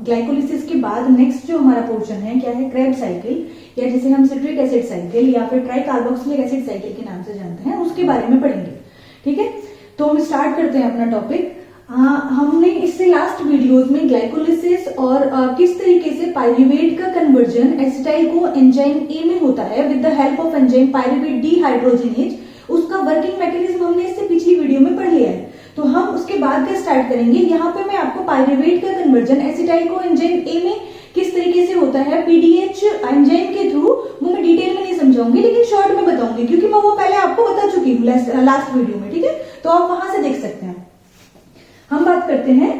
Glycolysis के बाद next जो हमारा पोर्शन है क्या है, क्रेब्स साइकिल, या जिसे हम सिट्रिक एसिड साइकिल या फिर ट्राई कार्बोक्सिलिक एसिड साइकिल के नाम से जानते हैं, उसके बारे में पढ़ेंगे। ठीक है, तो हम स्टार्ट करते हैं अपना टॉपिक। हमने इससे लास्ट वीडियोस में ग्लाइकोलिसिस और किस तरीके से पाइरुवेट का conversion acetyl co enzyme A में होता है with the help of enzyme pyruvate dehydrogenase, उसका वर्किंग मैकेनिज्म हमने इससे पिछली वीडियो में पढ़ लिया है। तो हम उसके बाद क्या स्टार्ट करेंगे, यहाँ पे मैं आपको पाइरुवेट का conversion acetyl co enzyme A में किस तरीके से होता है पीडीएच एंजाइम के थ्रू, वो मैं डिटेल में नहीं समझाऊंगी लेकिन शॉर्ट में बताऊंगी, क्योंकि मैं वो पहले आपको बता चुकी हूँ लास्ट वीडियो में। ठीक है, तो आप वहां से देख सकते हैं। हम बात करते हैं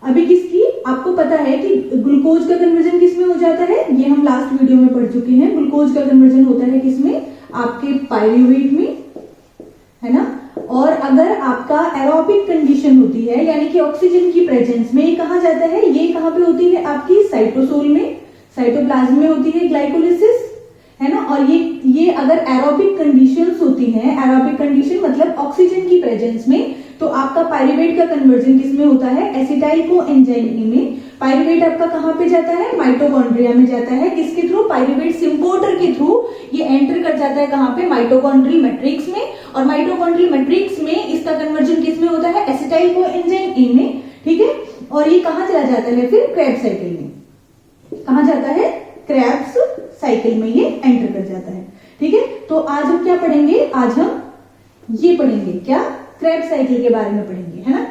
अभी किसकी, आपको पता है कि ग्लूकोज का कन्वर्जन किसमें हो जाता है, ये हम लास्ट वीडियो में पढ़ चुके हैं। ग्लूकोज का कन्वर्जन होता है किसमें, आपके पाइरुवेट में, है ना। और अगर आपका एरोबिक कंडीशन होती है यानी कि ऑक्सीजन की प्रेजेंस में, कहा जाता है, ये कहां पे होती है आपकी साइटोसोल में, साइटोप्लाज्म में होती है ग्लाइकोलिसिस, है ना। और ये अगर एरोबिक कंडीशंस होती हैं, एरोबिक कंडीशन मतलब ऑक्सीजन की प्रेजेंस में, तो आपका पाइरुवेट का कन्वर्जन किसमें होता है, एसिटाइल को एंजाइम ए में। पाइरुवेट आपका कहां पे जाता है, माइटोकॉन्ड्रिया में जाता है। किसके थ्रू, पाइरुवेट सिम्पोर्टर के थ्रू ये एंटर कर जाता है कहां पे, माइटोकॉन्ड्रियल मैट्रिक्स में। और माइटोकॉन्ड्रियल मैट्रिक्स में इसका कन्वर्जन किसमें होता है, एसिटाइल को एंजाइम ए में। ठीक है, और ये कहां चला जाता है फिर, क्रेब्स साइकिल में। कहां जाता है, क्रेब्स साइकिल में ये एंटर कर जाता है। ठीक है, तो आज हम क्या पढ़ेंगे, आज हम ये पढ़ेंगे, क्या, क्रेब्स साइकिल के बारे में पढ़ेंगे, है ना।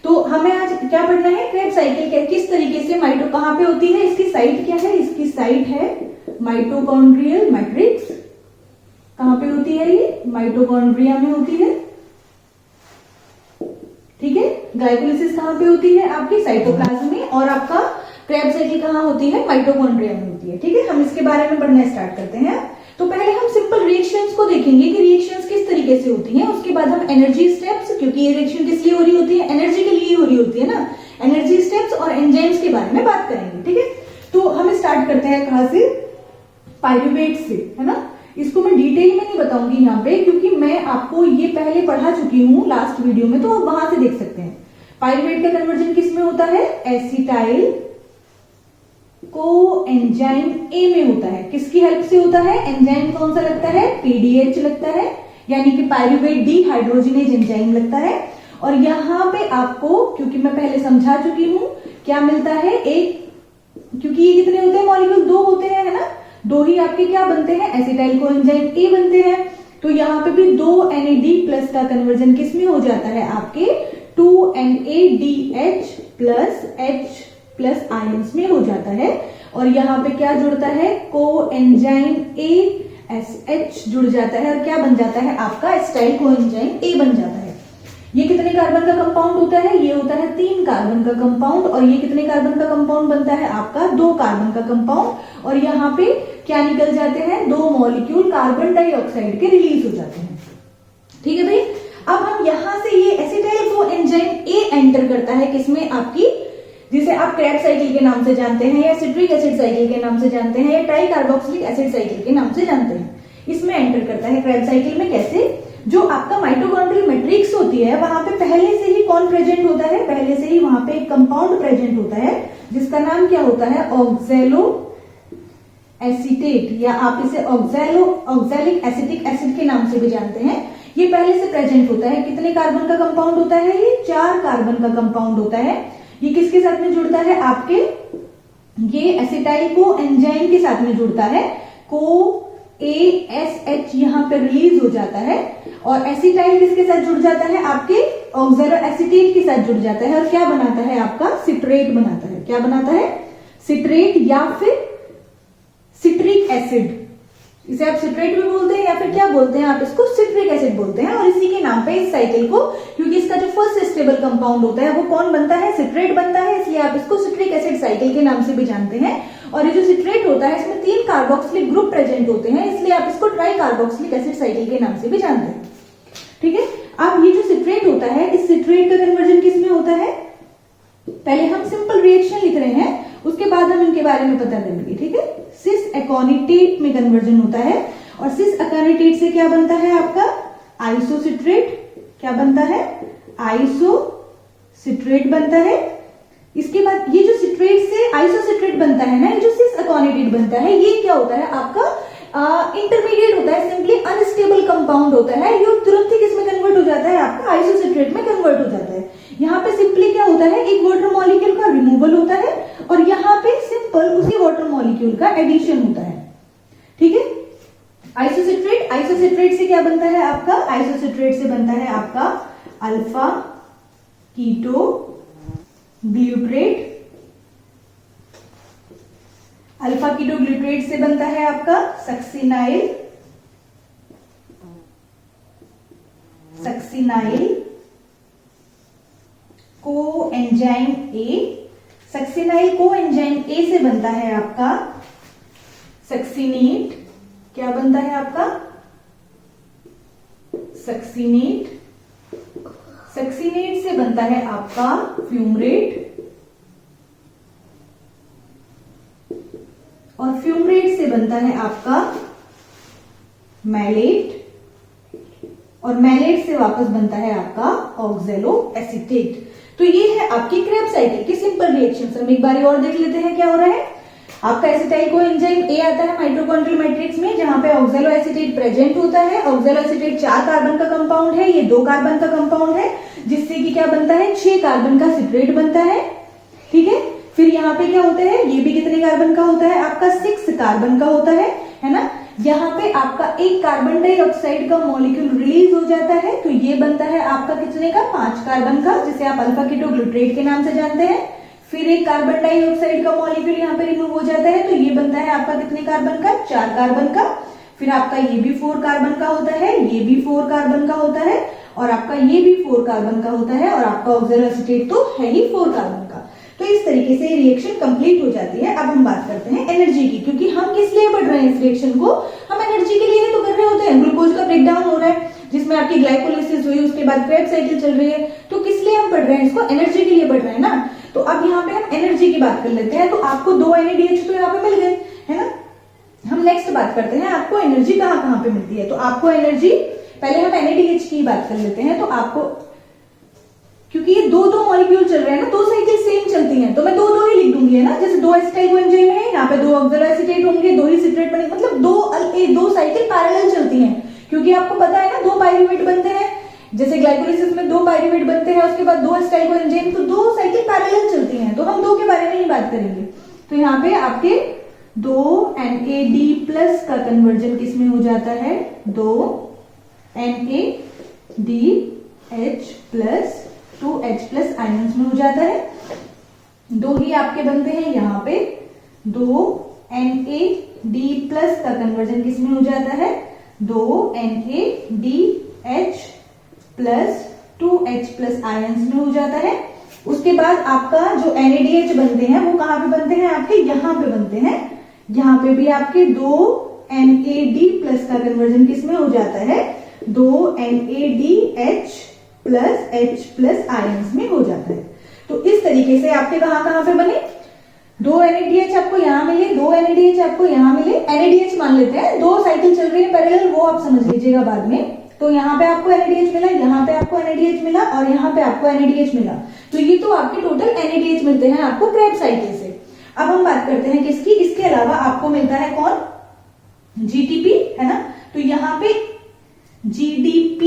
तो हमें आज क्या पढ़ना है, क्रेब्स साइकिल किस तरीके से माइटो कहां पे होती है, इसकी साइट क्या है, इसकी साइट है माइटोकॉन्ड्रियल मैट्रिक्स। कहां पे होती है ये, माइटोकॉन्ड्रिया में होती है। ठीक है, ग्लाइकोलिसिस कहां पे होती है, आपकी साइटोप्लाज्म में, और आपका क्रेब्स साइकिल कहां होती है, माइटोकॉन्ड्रिया में होती है। ठीक है, हम इसके बारे में पढ़ना स्टार्ट करते हैं। तो पहले हम सिंपल रिएक्शंस को देखेंगे कि रिएक्शंस किस तरीके से होती हैं, उसके बाद हम एनर्जी स्टेप्स, क्योंकि ये रिएक्शन किस लिए हो रही होती है, एनर्जी के लिए हो रही होती है ना, एनर्जी स्टेप्स और एंजाइम्स के बारे में बात करेंगे। ठीक है, तो हम स्टार्ट करते हैं कहां से, पाइरुवेट से, है ना। इसको मैं डिटेल में नहीं बताऊंगी यहाँ पे, क्योंकि मैं आपको ये पहले पढ़ा चुकी हूँ लास्ट वीडियो में, तो आप वहां से देख सकते हैं। पाइरुवेट का कन्वर्जन किसमें होता है, एसिटाइल को एंजाइम ए में होता है। किसकी हेल्प से होता है, एंजाइम कौन सा लगता है, पीडीएच लगता है, यानी कि पाइरुवेट डिहाइड्रोजिनेज एंजाइम लगता है। और यहां पे आपको, क्योंकि मैं पहले समझा चुकी हूं, क्या मिलता है, एक, क्योंकि ये कितने होते हैं मॉलिक्यूल, दो होते हैं, है ना, दो ही आपके क्या बनते हैं, एसिटाइल को एंजाइम ए बनते हैं। तो यहाँ पे भी 2 NAD+ का कन्वर्जन किसमें हो जाता है, आपके 2 NADH plus H plus ions में हो जाता है। और यहाँ पे क्या जुड़ता है, को एंजाइम ASH जुड़ जाता है, और क्या बन जाता है आपका, एसिटाइल को एंजाइम ए बन जाता है। ये कितने कार्बन का कंपाउंड होता है, ये होता है 3 कार्बन का कंपाउंड। और ये कितने कार्बन का कंपाउंड बनता है आपका, 2 कार्बन का कंपाउंड। और यहाँ पे क्या निकल जाते हैं, 2 मॉलिक्यूल कार्बन डाइऑक्साइड के रिलीज हो जाते हैं। ठीक है भाई, अब हम यहां से ये acetyl co enzyme A enter करता है किसमें, आपकी, जिसे आप क्रेब्स साइकिल के नाम से जानते हैं, या सिट्रिक एसिड साइकिल के नाम से जानते हैं, या ट्राई कार्बोक्सिलिक एसिड साइकिल के नाम से जानते हैं। इसमें एंटर करता है क्रेब्स साइकिल में। कैसे, जो आपका माइटोकॉन्ड्रियल मैट्रिक्स होती है, वहां पे पहले से ही कौन प्रेजेंट होता है, पहले से ही वहां पे एक कंपाउंड प्रेजेंट होता है जिसका नाम क्या होता है, ऑक्सैलो एसीटेट, या आप इसे ऑक्सैलिक एसिटिक एसिड के नाम से भी जानते हैं। ये पहले से प्रेजेंट होता है। कितने कार्बन का कंपाउंड होता है, ये 4 कार्बन का कंपाउंड होता है। ये किसके साथ में जुड़ता है आपके, ये एसिटाइल को एंजाइम के साथ में जुड़ता है, को ASH यहाँ पे रिलीज हो जाता है। और एसिटाइल किसके साथ जुड़ जाता है, आपके ऑक्सैलो एसीटेट के साथ जुड़ जाता है, और क्या बनाता है आपका, सिट्रेट बनाता है। क्या बनाता है, सिट्रेट या फिर सिट्रिक एसिड। इसे आप सिट्रेट भी बोलते हैं, या फिर क्या बोलते हैं, आप इसको सिट्रिक एसिड बोलते हैं। और इसी के नाम पे इस साइकिल को, क्योंकि इसका जो फर्स्ट स्टेबल कंपाउंड होता है वो कौन बनता है, सिट्रेट बनता है, इसलिए आप इसको सिट्रिक एसिड साइकिल के नाम से भी जानते हैं। और ये जो सिट्रेट होता है, इसमें 3 कार्बोक्सिलिक ग्रुप प्रेजेंट होते हैं, इसलिए आप इसको ट्राई कार्बोक्सिलिक एसिड साइकिल के नाम से भी जानते हैं। ठीक है, अब ये जो सिट्रेट होता है, इस सिट्रेट का कन्वर्जन किसमें होता है, पहले हम सिंपल रिएक्शन लिख रहे हैं, उसके बाद हम इनके बारे में पता करेंगे। ठीक है, सिस एकोनिटेट में कन्वर्जन होता है। और सिस एकोनिटेट से क्या बनता है आपका, आइसोसिट्रेट। क्या बनता है, आइसोसिट्रेट बनता है। इसके बाद ये जो सिट्रेट से आइसोसिट्रेट बनता है ना, ये जो सिस अकोनिडेट बनता है, ये क्या होता है आपका इंटरमीडिएट होता है, सिंपली अनस्टेबल कंपाउंड होता है। ये तुरंत ही किसमें कन्वर्ट हो जाता है, आपका आइसोसिट्रेट में कन्वर्ट हो जाता है। यहाँ पे सिंपली क्या होता है, एक वाटर मॉलिक्यूल का रिमूवल होता है और यहाँ पे सिंपल उसी वाटर मॉलिक्यूल का एडिशन होता है। ठीक है, आइसोसिट्रेट से क्या बनता है आपका, आइसोसिट्रेट से बनता है आपका अल्फा कीटो ग्लूट्रेट, अल्फा कीटो ग्लूट्रेट से बनता है आपका succinyl coenzyme A, succinyl coenzyme A से बनता है आपका सक्सिनेट, क्या बनता है आपका सक्सिनेट, सक्सिनेट से बनता है आपका फ्यूमरेट और फ्यूमरेट से बनता है आपका मैलेट और मैलेट से वापस बनता है आपका ऑक्जेलो एसीटेट। तो ये है आपकी क्रेब्स साइकिल की सिंपल रिएक्शन। हम एक बार और देख लेते हैं क्या हो रहा है। आपका एसिटाइल कोएंजाइम ए आता है माइटोकॉन्ड्रियल मैट्रिक्स में, जहां पे ऑक्जेलो एसीटेट प्रेजेंट होता है। ऑक्जेलो एसीटेट 4 कार्बन का कंपाउंड है, ये 2 कार्बन का कंपाउंड है, जिससे कि क्या बनता है 6 कार्बन का सिट्रेट बनता है। ठीक है, फिर यहाँ पे क्या होता है, ये भी कितने कार्बन का होता है आपका 6 कार्बन का होता है ना। यहाँ पे आपका एक कार्बन डाइऑक्साइड का मॉलिक्यूल रिलीज हो जाता है, तो ये बनता है आपका कितने का 5 कार्बन का, जिसे आप अल्फा कीटो ग्लूट्रेट के नाम से जानते हैं। फिर एक कार्बन डाइऑक्साइड का मॉलिक्यूल यहाँ पे रिमूव हो जाता है, तो ये बनता है आपका कितने कार्बन का 4 कार्बन का। फिर आपका ये भी 4 कार्बन का होता है, ये भी 4 कार्बन का होता है और आपका ये भी 4 कार्बन का होता है और आपका ऑक्जेलो एसीटेट तो है ही 4 कार्बन का। तो इस तरीके से रिएक्शन कंप्लीट हो जाती है। अब हम बात करते हैं एनर्जी की, क्योंकि हम किस लिए बढ़ रहे हैं इस रिएक्शन को, हम एनर्जी के लिए तो कर रहे होते हैं। ग्लूकोज का ब्रेकडाउन हो रहा है जिसमें आपकी ग्लाइकोलिसिस हुई, उसके बाद क्रेब्स साइकिल चल रही है, तो किस लिए हम पढ़ रहे हैं इसको, एनर्जी के लिए बढ़ रहे हैं ना। तो अब यहाँ पे हम एनर्जी की बात कर लेते हैं। तो आपको 2 NADH तो यहाँ पे मिल गए, है ना। हम नेक्स्ट बात करते हैं आपको एनर्जी कहाँ कहाँ पे मिलती है। तो आपको एनर्जी, पहले हम NADH की बात कर लेते हैं। तो आपको, क्योंकि ये 2 मॉलिक्यूल चल रहे हैं ना, 2 साइकिल सेम चलती हैं, तो मैं 2 ही लिख दूंगी, है ना। जैसे 2 एसिटाइल कोएंजाइम है, यहाँ पे 2 ऑक्जेलो एसीटेट होंगे, 2 ही सिट्रेट बने, मतलब 2 साइकिल पैरेलल चलती हैं। क्योंकि आपको पता है ना 2 पाइरूवेट बनते हैं, जैसे ग्लाइकोलिसिस में 2 पाइरूवेट बनते हैं, उसके बाद 2 एसिटाइल कोएंजाइम, तो 2 साइकिल पैरेलल चलती हैं। तो हम 2 के बारे में ही बात करेंगे। तो यहाँ पे आपके 2 NAD+ का कन्वर्जन किस में हो जाता है, 2 NADH+ 2H+ आयंस में हो जाता है। 2 ही आपके बनते हैं यहाँ पे, 2 NAD+ का कन्वर्जन किस में हो जाता है, 2 NADH+ 2H+ आयंस में हो जाता है। उसके बाद आपका जो NADH बनते हैं वो कहाँ पे बनते हैं, आपके यहाँ पे बनते हैं। यहाँ पे भी आपके 2 NAD+ का कन्वर्जन किस में हो जाता है, 2 NADH+ H+ आयंस में हो जाता है। तो इस तरीके से आपके कहाँ पे बने, 2 NADH आपको यहाँ मिले, 2 NADH आपको यहाँ मिले। NADH मान लेते हैं, 2 साइकिल चल रही है पैरेलल, वो आप समझ लीजिएगा बाद में। तो यहाँ पे आपको NADH मिला, यहाँ पे आपको NADH मिला और यहाँ पे आपको NADH मिला। तो ये तो आपके टोटल NADH मिलते हैं आपको क्रेब्स साइकिल से। अब हम बात करते हैं किसकी, इसके अलावा आपको मिलता है कौन, GTP, है ना। तो यहाँ पे GDP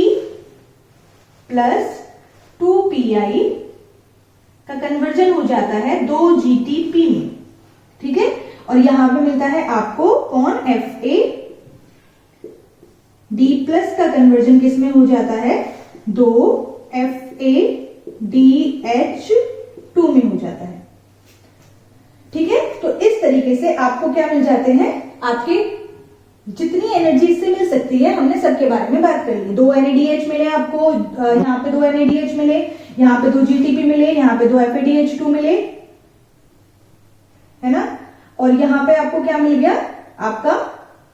+ 2PI का कन्वर्जन हो जाता है 2 GTP में, ठीक है। और यहां पे मिलता है आपको कौन, FAD+ का कन्वर्जन किस में हो जाता है, 2 FADH2 में हो जाता है, ठीक है। तो इस तरीके से आपको क्या मिल जाते हैं, आपके जितनी एनर्जी इससे मिल सकती है हमने सबके बारे में बात कर ली। 2 NADH मिले आपको, यहाँ पे 2 NADH मिले, यहाँ पे 2 GTP मिले, यहाँ पे 2 FADH2 मिले, है ना। और यहाँ पे आपको क्या मिल गया, आपका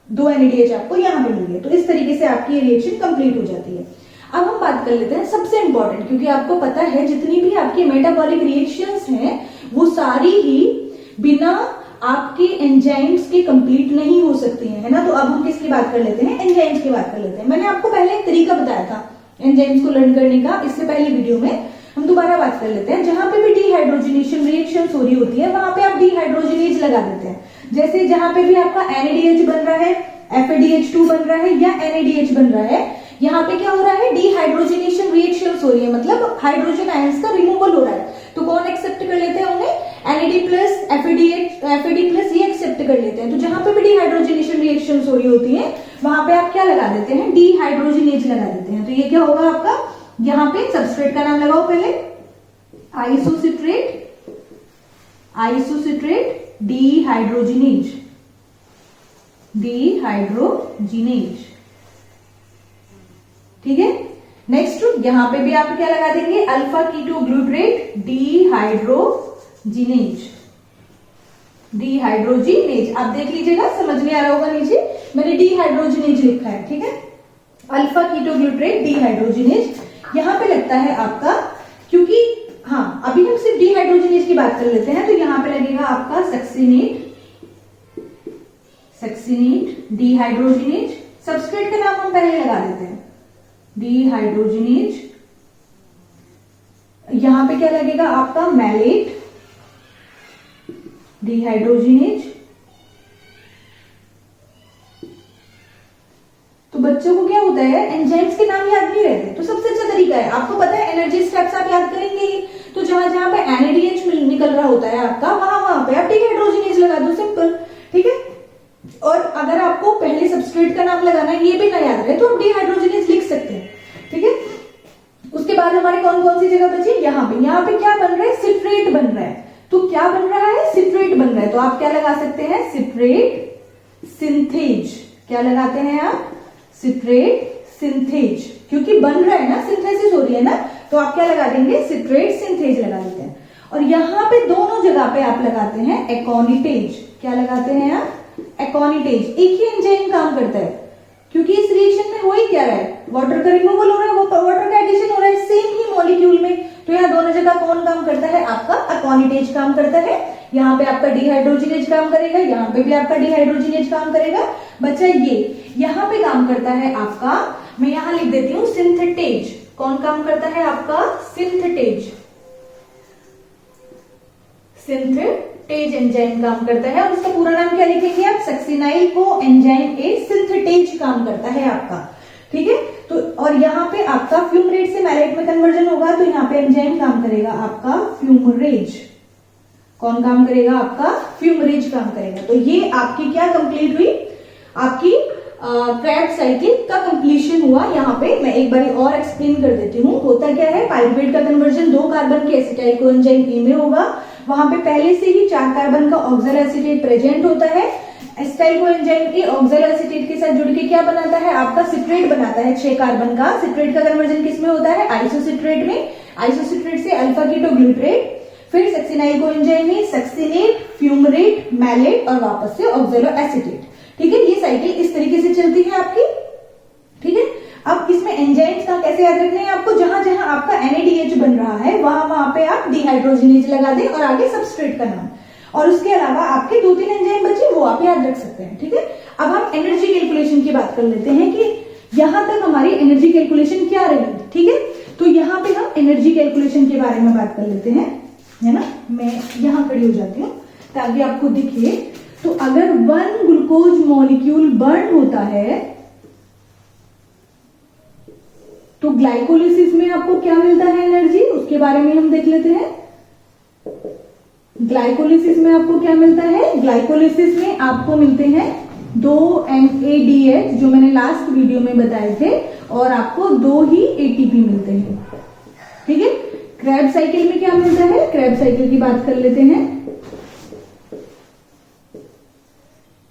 2 NADH आपको यहाँ पे मिल गया। तो इस तरीके से आपकी रिएक्शन कंप्लीट हो जाती है। अब हम बात कर लेते हैं सबसे इंपॉर्टेंट, क्योंकि आपको पता है जितनी भी आपकी मेटाबॉलिक रिएक्शंस हैं वो सारी ही बिना आपके एंजाइम्स के कंप्लीट नहीं हो सकती है ना। तो अब हम किसकी बात कर लेते हैं, एंजाइम्स की बात कर लेते हैं। मैंने आपको पहले एक तरीका बताया था एंजाइम्स को लर्न करने का, इससे पहले वीडियो में। हम दोबारा बात कर लेते हैं। जहां पे भी डिहाइड्रोजनेशन रिएक्शन हो रही होती है वहां पे आप डिहाइड्रोजनेज लगा देते हैं। जैसे जहां पे भी आपका NADH बन रहा है, FADH2 बन रहा है या NADH बन रहा है, यहाँ पे क्या हो रहा है, डिहाइड्रोजनेशन रिएक्शंस हो रही है, मतलब हाइड्रोजन आयंस का रिमूवल हो रहा है। तो कौन एक्सेप्ट कर लेते हैं होंगे, NAD+, FAD+, ये एक्सेप्ट कर लेते हैं। तो जहां पे भी डिहाइड्रोजनेशन रिएक्शंस हो रही होती है वहां पे आप क्या लगा देते हैं, डिहाइड्रोजनेज लगा देते हैं। तो ये क्या होगा आपका, यहाँ पे सब्सट्रेट का नाम लगाओ पहले, आइसोसिट्रेट डिहाइड्रोजनेज, ठीक है। नेक्स्ट यहां पे भी आप क्या लगा देंगे, अल्फा कीटोग्लूटरेट डिहाइड्रोजिनेज। आप देख लीजिएगा, समझ में आ रहा होगा, नीचे मैंने डिहाइड्रोजिनेज लिखा है, ठीक है। अल्फा कीटोग्लूटरेट डिहाइड्रोजिनेज यहां पे लगता है आपका, क्योंकि हाँ अभी हम सिर्फ डिहाइड्रोजिनेज की बात कर लेते हैं। तो यहां पे लगेगा आपका सक्सिनेट डिहाइड्रोजिनेज। सब्सट्रेट का नाम हम पहले लगा देते हैं, डिहाइड्रोजिनेज। यहां पे क्या लगेगा आपका, मैलेट डिहाइड्रोजिनेज। तो बच्चों को क्या होता है, एंजाइम्स के नाम याद नहीं रहते, तो सबसे अच्छा तरीका है, आपको पता है एनर्जी स्टेप्स आप याद करेंगे ही, तो जहां जहां पे NADH निकल रहा होता है आपका, वहां पे आप डिहाइड्रोजिनेज लगा दो, सिंपल, ठीक है। और अगर आपको पहले सब्सट्रेट का नाम लगाना है, ये भी ना याद रहे, तो आप डिहाइड्रोजिनेज लिख सकते हैं, ठीक है। उसके बाद हमारे कौन कौन सी जगह बची, यहाँ पे क्या बन रहा है, सिट्रेट बन रहा है। तो क्या बन रहा है, सिट्रेट बन रहा है, तो आप क्या लगा सकते हैं, सिट्रेट सिंथेज। क्या लगाते हैं आप, सिट्रेट सिंथेज, क्योंकि बन रहा है ना, सिंथेसिस हो रही है ना, तो आप क्या लगा देंगे, सिट्रेट सिंथेज लगा देते हैं। और यहाँ पे दोनों जगह पे आप लगाते हैं एकोनिटेज। क्या लगाते हैं आप, एकोनिटेज। एक ही एंजाइम काम करता है, क्योंकि इस रिएक्शन में हो ही क्या रहा है, वाटर का रिमूवल हो रहा है, वाटर का एडिशन हो रहा है सेम ही मॉलिक्यूल में। तो यहाँ दोनों जगह कौन काम करता है, आपका एकोनिटेज काम करता है। यहाँ पे आपका डिहाइड्रोजिनेज काम करेगा, यहाँ पे भी आपका डिहाइड्रोजिनेज काम करेगा। बच्चा ये यहाँ पे काम करता है आपका, मैं यहाँ लिख देती हूँ सिंथेटेज। कौन काम करता है आपका, सिंथेटेज एंजाइम काम करता है। और उसका पूरा नाम क्या लिखेंगे आप, सक्सिनाइल को एंजाइम ए सिंथेटेज काम करता है आपका, ठीक है। तो और यहाँ पे आपका फ्यूमरेट से मैलेट में कन्वर्जन होगा, तो यहाँ पे एंजाइम काम करेगा आपका फ्यूमरेज। कौन काम करेगा, आपका फ्यूमरेज काम करेगा। तो ये आपकी क्या कंप्लीट हुई, आपकी क्रेब्स साइकिल का कंप्लीशन हुआ। यहाँ पे मैं एक बार और एक्सप्लेन कर देती हूँ। होता क्या है, पाइरुवेट का कन्वर्जन 2 कार्बन के एसिटाइल कोएंजाइम ए में होगा, वहां पे पहले से ही 4 कार्बन का ऑक्सो एसिटेट प्रेजेंट होता है। Acetyl coenzyme A oxo acetate के साथ जुड़ के क्या बनाता है, आपका सिट्रेट बनाता है 6 कार्बन का। सिट्रेट का कन्वर्जन किसमें होता है, आइसोसिट्रेट में। आइसोसिट्रेट से अल्फा कीटोग्लूटरेट, फिर सक्सिनाइल कोएंजाइम में सक्सिनेट, फ्यूमरेट, मैलेट और वापस से ऑक्सो एसिटेट, ठीक है। ये साइकिल इस तरीके से चलती है आपकी, ठीक है। अब इसमें एंजाइम्स का कैसे याद रखने हैं आपको, जहां जहां आपका NADH बन रहा है वहां पे आप डिहाइड्रोजिनेज लगा दें और आगे सब्सट्रेट का नाम। और उसके अलावा आपके 2-3 एंजाइम बचे, वो आप याद रख सकते हैं, ठीक है। अब हम एनर्जी कैलकुलेशन की बात कर लेते हैं कि यहां तक हमारी एनर्जी कैलकुलेशन क्या रही, ठीक है। तो यहाँ पे हम एनर्जी कैलकुलेशन के बारे में बात कर लेते हैं, है ना। मैं यहाँ खड़ी हो जाती हूँ ताकि आपको दिखे। तो अगर 1 ग्लूकोज मॉलिक्यूल बर्न होता है तो ग्लाइकोलिसिस में आपको क्या मिलता है एनर्जी, उसके बारे में हम देख लेते हैं। ग्लाइकोलिसिस में आपको क्या मिलता है, ग्लाइकोलिसिस में आपको मिलते हैं 2 NADH जो मैंने लास्ट वीडियो में बताए थे, और आपको 2 ही ATP मिलते हैं, ठीक है। क्रेब्स साइकिल में क्या मिलता है, क्रेब्स साइकिल की बात कर लेते हैं।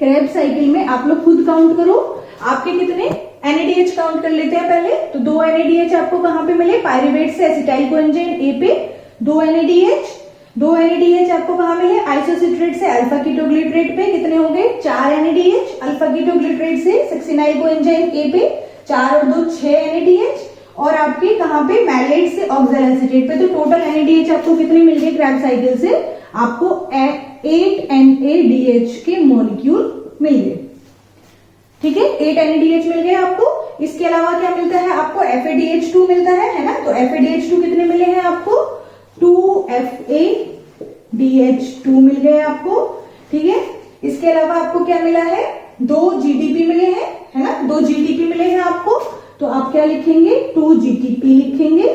क्रेब्स साइकिल में आप लोग खुद काउंट करो, आपके कितने NADH काउंट कर लेते हैं पहले। तो 2 NADH आपको कहां पे मिले, पाइरुवेट से एसिटाइल कोएंजाइम ए पे 2 NADH आपको कहां मिले, आइसोसिट्रेट से अल्फा कीटोग्लूटरेट पे कितने हो गए, 4 NADH। अल्फा कीटोग्लूटरेट से सक्सिनाइल कोएंजाइम ए पे 4 और 2 6 NADH। और आपके कहां पे, मैलेट से ऑक्सो एसिटेट पे। तो टोटल NADH आपको कितने मिल गए क्रेब्स साइकिल से, आपको 8 NADH के मॉलिक्यूल मिल गए, ठीक है। 8 NADH मिल गए आपको। इसके अलावा क्या मिलता है आपको, FADH2 मिलता है ना। तो FADH2 कितने मिले हैं आपको, 2FADH2 मिल गए आपको, ठीक है। इसके अलावा आपको क्या मिला है, 2 GTP मिले हैं, है ना, 2 GTP मिले हैं आपको। तो आप क्या लिखेंगे, 2 GTP लिखेंगे,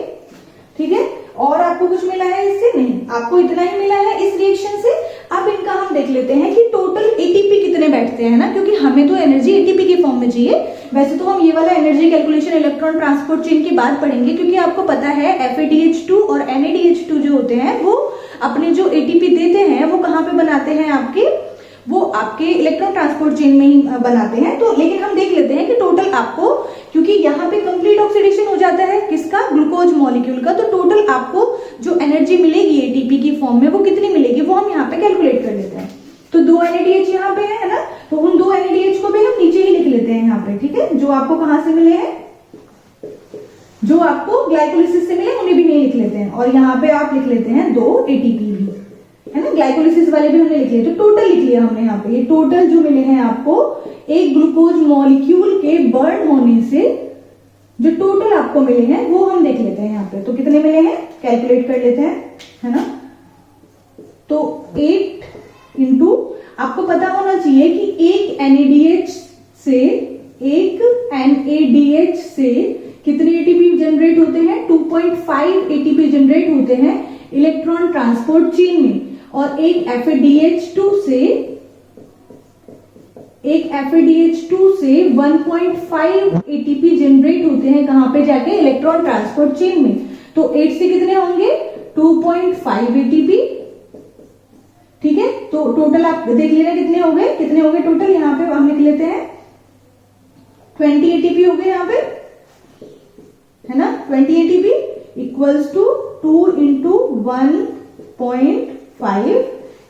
ठीक है। और आपको कुछ मिला है इससे, नहीं, आपको इतना ही मिला है इस रिएक्शन से। अब इनका हम देख लेते हैं कि टोटल ATP कितने बैठते हैं ना, क्योंकि हमें तो एनर्जी ATP के फॉर्म में चाहिए। वैसे तो हम ये वाला energy calculation electron transport chain की बात पढ़ेंगे, क्योंकि आपको पता है FADH2 और NADH2 जो होते हैं वो अपने जो ATP देते हैं वो कहाँ पे बनाते हैं आपके, वो आपके इलेक्ट्रॉन ट्रांसपोर्ट चेन में ही बनाते हैं। तो लेकिन हम देख लेते हैं कि टोटल आपको, क्योंकि यहाँ पे कंप्लीट ऑक्सीडेशन हो जाता है किसका, ग्लूकोज मॉलिक्यूल का, तो टोटल आपको जो एनर्जी मिलेगी ATP की फॉर्म में वो कितनी मिलेगी वो हम यहाँ पे कैलकुलेट कर लेते हैं। तो 2 NADH यहाँ पे है ना, तो उन 2 NADH को भी हम नीचे ही लिख लेते हैं यहाँ पे, ठीक है। जो आपको कहाँ से मिले हैं, जो आपको ग्लाइकोलिसिस से मिले उन्हें भी नहीं लिख लेते हैं, और यहाँ पे आप लिख लेते हैं 2 ATP भी, है ना, ग्लाइकोलिसिस वाले भी हमने लिख लिए। तो टोटल लिख लिया हमने यहाँ पे, ये टोटल जो मिले हैं आपको एक ग्लूकोज मॉलिक्यूल के बर्न होने से जो टोटल आपको मिले हैं वो हम देख लेते हैं यहाँ पे। तो कितने मिले हैं कैलकुलेट कर लेते हैं, है ना। तो 8 इंटू, आपको पता होना चाहिए कि एक NADH से कितने ATP जनरेट होते हैं, 2.5 ATP जनरेट होते हैं इलेक्ट्रॉन ट्रांसपोर्ट चेन में। और एक FADH2 से 1.5 ATP जनरेट होते हैं कहां पे जाके, इलेक्ट्रॉन ट्रांसपोर्ट चेन में। तो 8 से कितने होंगे, 2.5 ATP, ठीक है। तो टोटल आप देख लेना कितने हो गए टोटल, यहां पे हम लिख लेते हैं 20 ATP हो गए यहाँ पे, है ना। 20 ATP equals to 2 into 1.5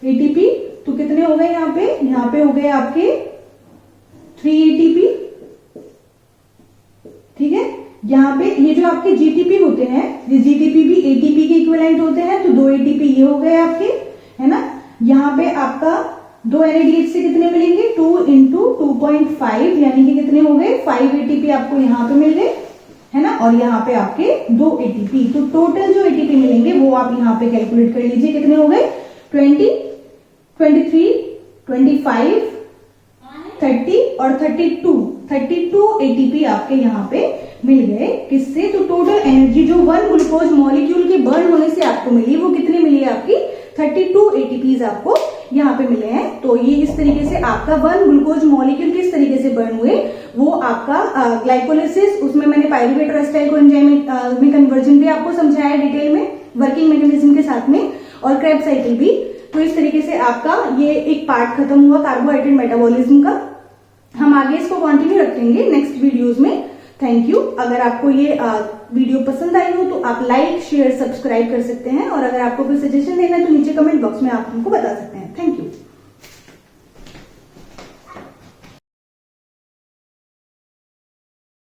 ATP। तो कितने हो गए यहाँ पे हो गए आपके 3 ATP, ठीक है। यहाँ पे ये जो आपके GTP होते हैं, ये GTP भी ATP के इक्विवेलेंट होते हैं, तो 2 ATP ये हो गए आपके, है ना। यहाँ पे आपका 2 NADH से कितने मिलेंगे, 2 इंटू 2.5 यानी कि कितने हो गए 5 ATP आपको यहाँ पे मिल गए, है ना। और यहाँ पे आपके 2 ATP। तो टोटल जो ATP मिलेंगे वो आप यहाँ पे कैलकुलेट कर लीजिए, कितने हो गए 20, 23, 25, 30 और 32 ATP आपके यहाँ पे मिल गए। किससे, तो टोटल एनर्जी जो 1 ग्लूकोज मॉलिक्यूल के बर्न होने से आपको मिली वो कितनी मिली है आपकी, 32 ATPs आपको यहाँ पे मिले हैं। तो ये इस तरीके से आपका 1 ग्लूकोज मॉलिक्यूल किस तरीके से बर्न हुए, वो आपका ग्लाइकोलिसिस, उसमें मैंने पायरूवेट और एसिटाइल कोएंजाइम में कन्वर्जन भी आपको समझाया डिटेल में वर्किंग मैकेनिज्म के साथ में, और क्रेब्स साइकिल भी। तो इस तरीके से आपका ये एक पार्ट खत्म हुआ कार्बोहाइड्रेट मेटाबॉलिज्म का। हम आगे इसको कंटिन्यू रखेंगे नेक्स्ट वीडियोस में। Thank you. अगर आपको ये वीडियो पसंद आई हो तो आप लाइक शेयर सब्सक्राइब कर सकते हैं, और अगर आपको कोई सजेशन देना है तो नीचे कमेंट बॉक्स में आप हमको बता सकते हैं।